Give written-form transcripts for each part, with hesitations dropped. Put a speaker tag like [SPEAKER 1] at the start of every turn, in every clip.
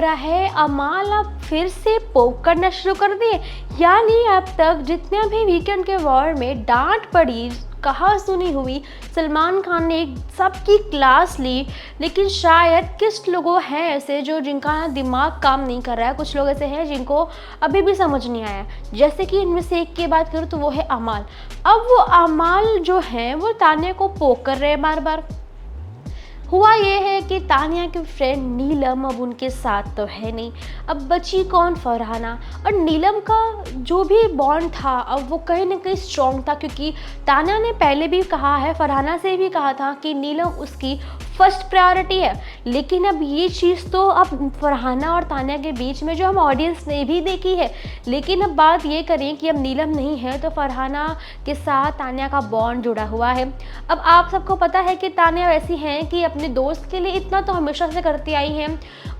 [SPEAKER 1] रहा है अमाल अब फिर से पोक करना शुरू कर दिए। यानी अब तक जितने भी वीकेंड के वॉर में डांट पड़ी, कहा सुनी हुई, सलमान खान ने सबकी क्लास ली, लेकिन शायद कुछ लोगों हैं ऐसे जो जिनका दिमाग काम नहीं कर रहा है। कुछ लोग ऐसे हैं जिनको अभी भी समझ नहीं आया। जैसे कि इनमें से एक की बात करूँ तो वो है अमाल। अब वो अमाल जो है वो तान्या को पोक कर रहे हैं बार बार। हुआ ये है कि तान्या की फ्रेंड नीलम अब उनके साथ तो है नहीं, अब बची कौन? फरहाना। और नीलम का जो भी बॉन्ड था अब वो कहीं ना कहीं स्ट्रॉन्ग था, क्योंकि तान्या ने पहले भी कहा है, फरहाना से भी कहा था कि नीलम उसकी फर्स्ट प्रायोरिटी है। लेकिन अब ये चीज़ तो अब फरहाना और तान्या के बीच में जो हम ऑडियंस ने भी देखी है। लेकिन अब बात ये करें कि अब नीलम नहीं है तो फरहाना के साथ तान्या का बॉन्ड जुड़ा हुआ है। अब आप सबको पता है कि तान्या वैसी हैं कि अपने दोस्त के लिए इतना तो हमेशा से करती आई हैं।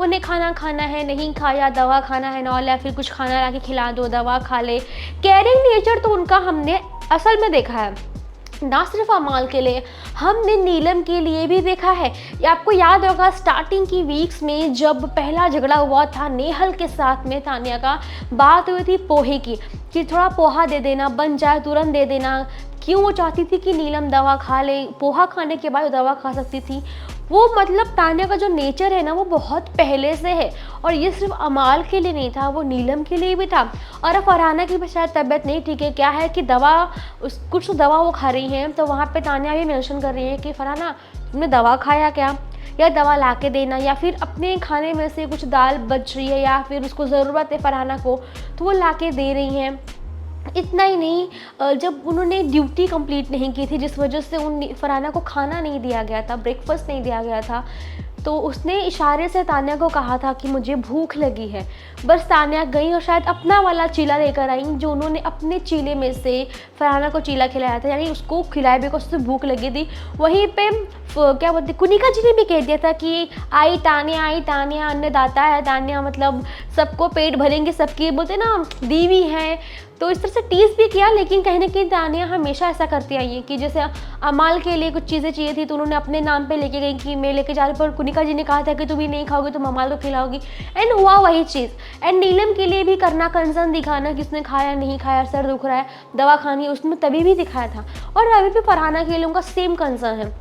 [SPEAKER 1] उन्हें खाना खाना है, नहीं खाया, दवा खाना है नॉल, या फिर कुछ खाना ला के खिला दो, दवा खा ले। केयरिंग नेचर तो उनका हमने असल में देखा है, ना सिर्फ अमाल के लिए, हमने नीलम के लिए भी देखा है। ये आपको याद होगा स्टार्टिंग की वीक्स में जब पहला झगड़ा हुआ था नेहल के साथ में तान्या का, बात हुई थी पोहे की कि थोड़ा पोहा दे देना, बन जाए तुरंत दे देना। क्यों? वो चाहती थी कि नीलम दवा खा ले, पोहा खाने के बाद दवा खा सकती थी। वो मतलब तान्या का जो नेचर है ना वो बहुत पहले से है। और ये सिर्फ अमाल के लिए नहीं था, वो नीलम के लिए भी था। और अब फरहाना की भी शायद तबीयत नहीं ठीक है, क्या है कि दवा कुछ तो दवा वो खा रही हैं, तो वहाँ पे तान्या भी मेंशन कर रही है कि फरहाना तुमने दवा खाया क्या, या दवा ला के देना, या फिर अपने खाने में से कुछ दाल बच रही है या फिर उसको ज़रूरत है फरहाना को तो वो ला के दे रही हैं। इतना ही नहीं, जब उन्होंने ड्यूटी कंप्लीट नहीं की थी जिस वजह से उन फरहाना को खाना नहीं दिया गया था, ब्रेकफास्ट नहीं दिया गया था, तो उसने इशारे से तान्या को कहा था कि मुझे भूख लगी है। बस तान्या गई और शायद अपना वाला चीला लेकर आई, जो उन्होंने अपने चीले में से फरहाना को चीला खिलाया था, यानी उसको खिलाया बिकॉज उससे भूख लगी थी। वहीं पे क्या बोलते कुनिका जी ने भी कह दिया था कि आई तान्या अन्नदाता है तान्या, मतलब सबको पेट भरेंगे, सबकी बोलते ना दीवी है। तो इस तरह से टीज़ भी किया, लेकिन कहीं ना कहीं तान्या हमेशा ऐसा करती आई है कि जैसे अमाल के लिए कुछ चीज़ें चाहिए थी तो उन्होंने अपने नाम पे लेके गई कि मैं लेके जा रही, पर कुनिका जी ने कहा था कि तुम ही नहीं खाओगे, तुम अमाल को खिलाओगी, एंड हुआ वही चीज़। एंड नीलम के लिए भी करना, कंसर्न दिखाना कि उसने खाया नहीं खाया, सर दुख रहा है, दवा खानी है, उसने तभी भी दिखाया था। और अभी भी फरहाना के लिए उनका सेम कंसर्न है।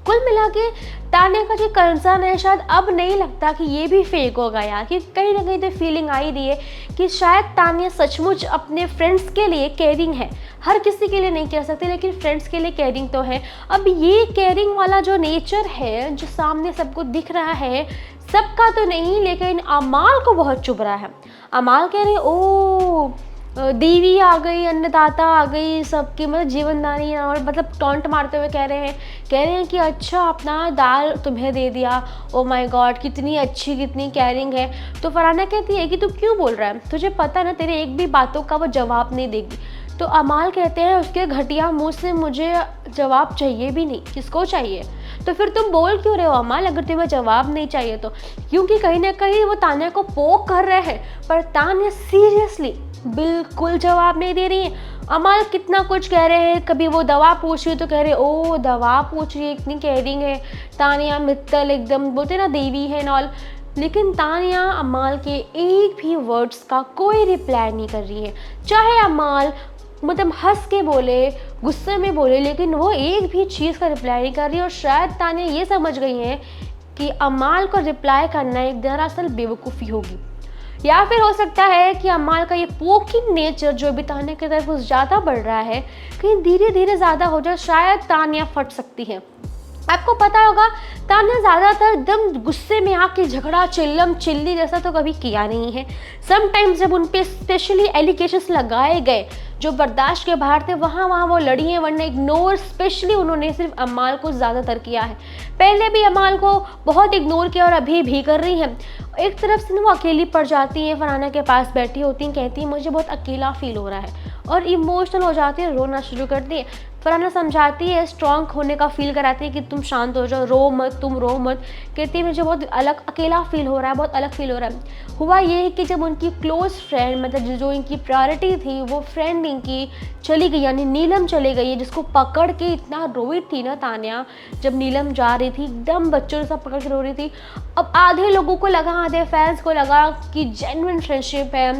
[SPEAKER 1] कुल मिला के तान्या का जो कंसर्न है शायद अब नहीं लगता कि ये भी फेक होगा यार, कि कहीं ना कहीं तो फीलिंग आ ही रही है कि शायद तान्या सचमुच अपने फ्रेंड्स के लिए केयरिंग है। हर किसी के लिए नहीं कह सकते, लेकिन फ्रेंड्स के लिए केयरिंग तो है। अब ये केयरिंग वाला जो नेचर है जो सामने सबको दिख रहा है, सबका तो नहीं, लेकिन अमाल को बहुत चुभ रहा है। अमाल कह रहे ओ देवी आ गई, अन्नदाता आ गई, सबकी मतलब जीवनदानी, और मतलब टॉन्ट मारते हुए कह रहे हैं कि अच्छा अपना दाल तुम्हें दे दिया, ओ माय गॉड कितनी अच्छी कितनी केयरिंग है। तो फरहाना कहती है कि तू क्यों बोल रहा है, तुझे पता ना तेरे एक भी बातों का वो जवाब नहीं देगी। तो अमाल कहते हैं उसके घटिया मुँह से मुझे जवाब चाहिए भी नहीं, किसको चाहिए? तो फिर तुम बोल क्यों रहे हो अमाल, अगर तुम्हें जवाब नहीं चाहिए तो? क्योंकि कहीं ना कहीं वो तान्या को पोक कर रहे हैं, पर तान्या सीरियसली बिल्कुल जवाब नहीं दे रही है। अमाल कितना कुछ कह रहे हैं, कभी वो दवा पूछ रही है तो कह रहे ओ दवा पूछ रही है, इतनी केयरिंग है तान्या, मित्तल एकदम बोलते ना देवी है नॉल। लेकिन तान्या अमाल के एक भी वर्ड्स का कोई रिप्लाई नहीं कर रही है। चाहे अमाल मतलब हंस के बोले, गुस्से में बोले, लेकिन वो एक भी चीज़ का रिप्लाई नहीं कर रही। और शायद तान्या ये समझ गई है कि अमाल को रिप्लाई करना एक दरअसल बेवकूफ़ी होगी, या फिर हो सकता है कि अमाल का ये पोकिंग नेचर जो अभी तान्या की तरफ ज़्यादा बढ़ रहा है, कहीं धीरे धीरे ज़्यादा हो जाए, शायद तान्या फट सकती है। आपको पता होगा तान्या ज़्यादातर एकदम गुस्से में आके झगड़ा चिल्लम चिल्ली जैसा तो कभी किया नहीं है। समटाइम्स जब उन पे स्पेशली एलिगेशंस लगाए गए जो बर्दाश्त के बाहर थे, वहाँ वो लड़ी हैं, वरना इग्नोर स्पेशली उन्होंने सिर्फ अमाल को ज़्यादातर किया है। पहले भी अमाल को बहुत इग्नोर किया और अभी भी कर रही हैं। एक तरफ से वो अकेली पड़ जाती हैं, फरहाना के पास बैठी होती हैं, कहती हैं मुझे बहुत अकेला फील हो रहा है, और इमोशनल हो जाती है, रोना शुरू कर दिए। फरहाना समझाती है, स्ट्रॉन्ग होने का फील कराती है कि तुम शांत हो जाओ, रो मत, तुम रो मत। कहती है मुझे बहुत अलग अकेला फील हो रहा है, बहुत अलग फील हो रहा है। हुआ ये है कि जब उनकी क्लोज फ्रेंड, मतलब जो इनकी प्रायोरिटी थी, वो फ्रेंड इनकी चली गई, यानी नीलम चली गई है, जिसको पकड़ के इतना रोई थी ना तान्या, जब नीलम जा रही थी एकदम बच्चों सब पकड़ के रो रही थी। अब आधे लोगों को लगा, आधे फैंस को लगा कि जेन्युइन फ्रेंडशिप है,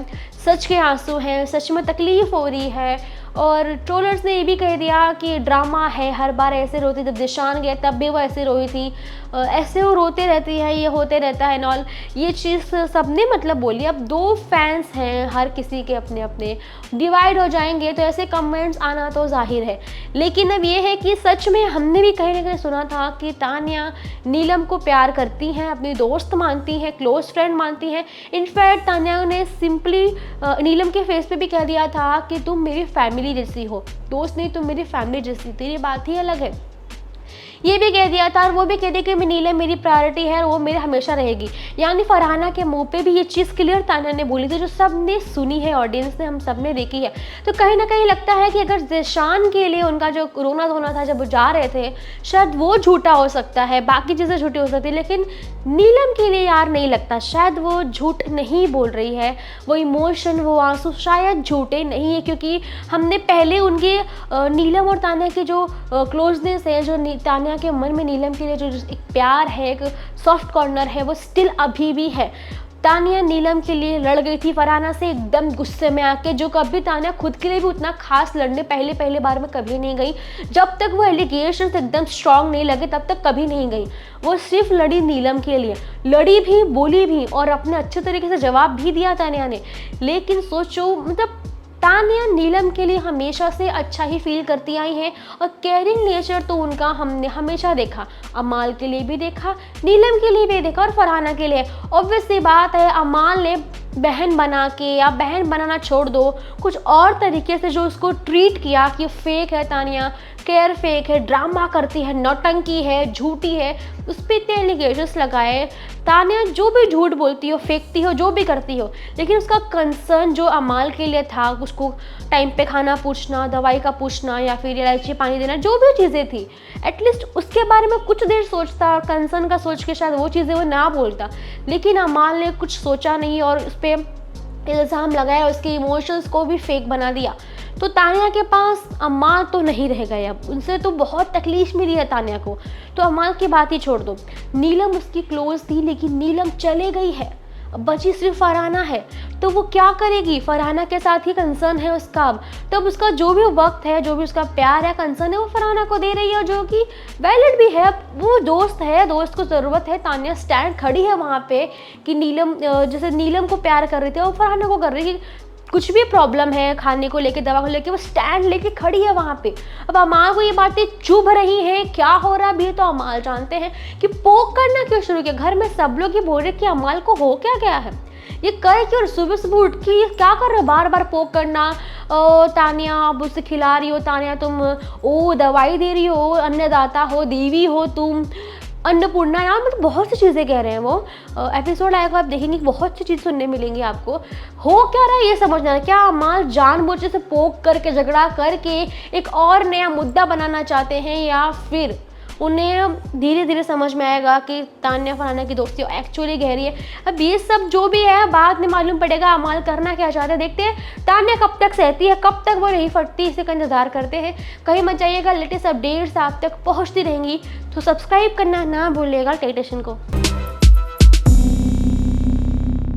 [SPEAKER 1] सच के आंसू हैं, सच में तकलीफ़ हो रही है। और ट्रोलर्स ने ये भी कह दिया कि ड्रामा है, हर बार ऐसे रोती, जब दिशान गया तब भी वो ऐसे रोई थी, ऐसे वो रोते रहती है, ये होते रहता है नॉल, ये चीज़ सबने मतलब बोली। अब दो फैंस हैं, हर किसी के अपने अपने डिवाइड हो जाएंगे, तो ऐसे कमेंट्स आना तो जाहिर है। लेकिन अब ये है कि सच में हमने भी कहीं ना कहीं सुना था कि तान्या नीलम को प्यार करती हैं, अपनी दोस्त मानती हैं, क्लोज फ्रेंड मानती हैं। इनफैक्ट तान्या ने सिंपली नीलम के फेस पे भी कह दिया था कि तुम मेरी फैमिली जैसी हो, दोस्त नहीं, तुम मेरी फैमिली जैसी, तेरी बात ही अलग है, ये भी कह दिया था। और वो भी कह दिया कि नीलम मेरी प्रायोरिटी है और वो मेरे हमेशा रहेगी। यानी फरहाना के मुंह पे भी ये चीज़ क्लियर तान्या ने बोली थी, जो सब ने सुनी है, ऑडियंस ने, हम सब ने देखी है। तो कहीं ना कहीं लगता है कि अगर ज़ेशान के लिए उनका जो रोना धोना था जब वो जा रहे थे, शायद वो झूठा हो सकता है, बाकी चीज़ें झूठी हो सकती है, लेकिन नीलम के लिए यार नहीं लगता, शायद वो झूठ नहीं बोल रही है, वो इमोशन, वो आंसू शायद झूठे नहीं है। क्योंकि हमने पहले उनके नीलम और तान्या की जो क्लोजनेस है, जो तान्या के मन में नीलम के लिए जो एक प्यार है, एक सॉफ्ट कॉर्नर है, वो स्टिल अभी भी है। तान्या नीलम के लिए लड़ गई थी फरहाना से एकदम गुस्से में आके, जो कभी तान्या खुद के लिए भी उतना खास लड़ने पहले बार में कभी नहीं गई। जब तक वो एलिगेशंस एकदम स्ट्रांग नहीं लगे तब तक कभी नहीं गई। वो सिर्फ लड़ी नीलम के लिए, लड़ी भी, बोली भी, और अपने अच्छे तरीके से जवाब भी दिया तान्या ने। लेकिन सोचो, मतलब तान्या नीलम के लिए हमेशा से अच्छा ही फील करती आई हैं, और केयरिंग नेचर तो उनका हमने हमेशा देखा, अमाल के लिए भी देखा, नीलम के लिए भी देखा, और फरहाना के लिए। ऑब्वियस सी बात है, अमाल ने बहन बना के, या बहन बनाना छोड़ दो, कुछ और तरीके से जो उसको ट्रीट किया कि फेक है तान्या, केयर फेक है, ड्रामा करती है, नौटंकी है, झूठी है, उस पर इतने एलिगेशंस लगाए। तान्या जो भी झूठ बोलती हो, फेंकती हो, जो भी करती हो, लेकिन उसका कंसर्न जो अमाल के लिए था, उसको टाइम पे खाना पूछना, दवाई का पूछना, या फिर इलायची पानी देना, जो भी चीज़ें थी, एटलीस्ट उसके बारे में कुछ देर सोचता, कंसर्न का सोच के शायद वो चीज़ें वो ना बोलता। लेकिन अमाल ने कुछ सोचा नहीं और उस पर इल्ज़ाम लगाया, उसके इमोशंस को भी फेक बना दिया। तो तान्या के पास अमाल तो नहीं रह गए, अब उनसे तो बहुत तकलीफ मिली है तान्या को। तो अमाल की बात ही छोड़ दो, नीलम उसकी क्लोज थी, लेकिन नीलम चले गई है, अब बची सिर्फ फरहाना है। तो वो क्या करेगी, फरहाना के साथ ही कंसर्न है उसका। अब तब उसका जो भी वक्त है, जो भी उसका प्यार है, कंसर्न है, वो फरहाना को दे रही है, जो कि वैलिड भी है। अब वो दोस्त है, दोस्त को ज़रूरत है, तान्या स्टैंड खड़ी है वहाँ पे कि नीलम, जैसे नीलम को प्यार कर रही थी, वो फरहाना को कर रही है। कुछ भी प्रॉब्लम है, खाने को लेके, दवा को लेके, वो स्टैंड लेके खड़ी है वहाँ पे। अब अमाल को ये बातें चुभ रही हैं, क्या हो रहा भी है तो अमाल जानते हैं कि पोक करना क्यों शुरू किया। घर में सब लोग ये बोल रहे कि अमाल को हो क्या गया है, ये कर क्यों, सुबह सुबह उठ के क्या कर रहे हो, बार बार पोक करना। तान्या अब उसे खिला रही हो, तान्या तुम दवाई दे रही हो, अन्नदाता हो, देवी हो तुम, अन्नपूर्णा, यार मतलब बहुत सी चीज़ें कह रहे हैं वो। एपिसोड आएगा, आप देखेंगे बहुत सी चीज़ सुनने मिलेंगी आपको। हो क्या रहा है ये समझना है, क्या अमाल जानबूझ से पोक करके, झगड़ा करके एक और नया मुद्दा बनाना चाहते हैं, या फिर उन्हें धीरे धीरे समझ में आएगा कि तान्या फरहाना की दोस्ती एक्चुअली गहरी है। अब ये सब जो भी है बाद में मालूम पड़ेगा अमाल करना क्या चाहते हैं। देखते हैं तान्या कब तक सहती है, कब तक वो नहीं फटती, इसे का इंतजार करते हैं। कहीं मत जाइएगा, लेटेस्ट अपडेट्स आप तक पहुँचती रहेंगी, तो सब्सक्राइब करना ना भूलिएगा टाइटेशन को।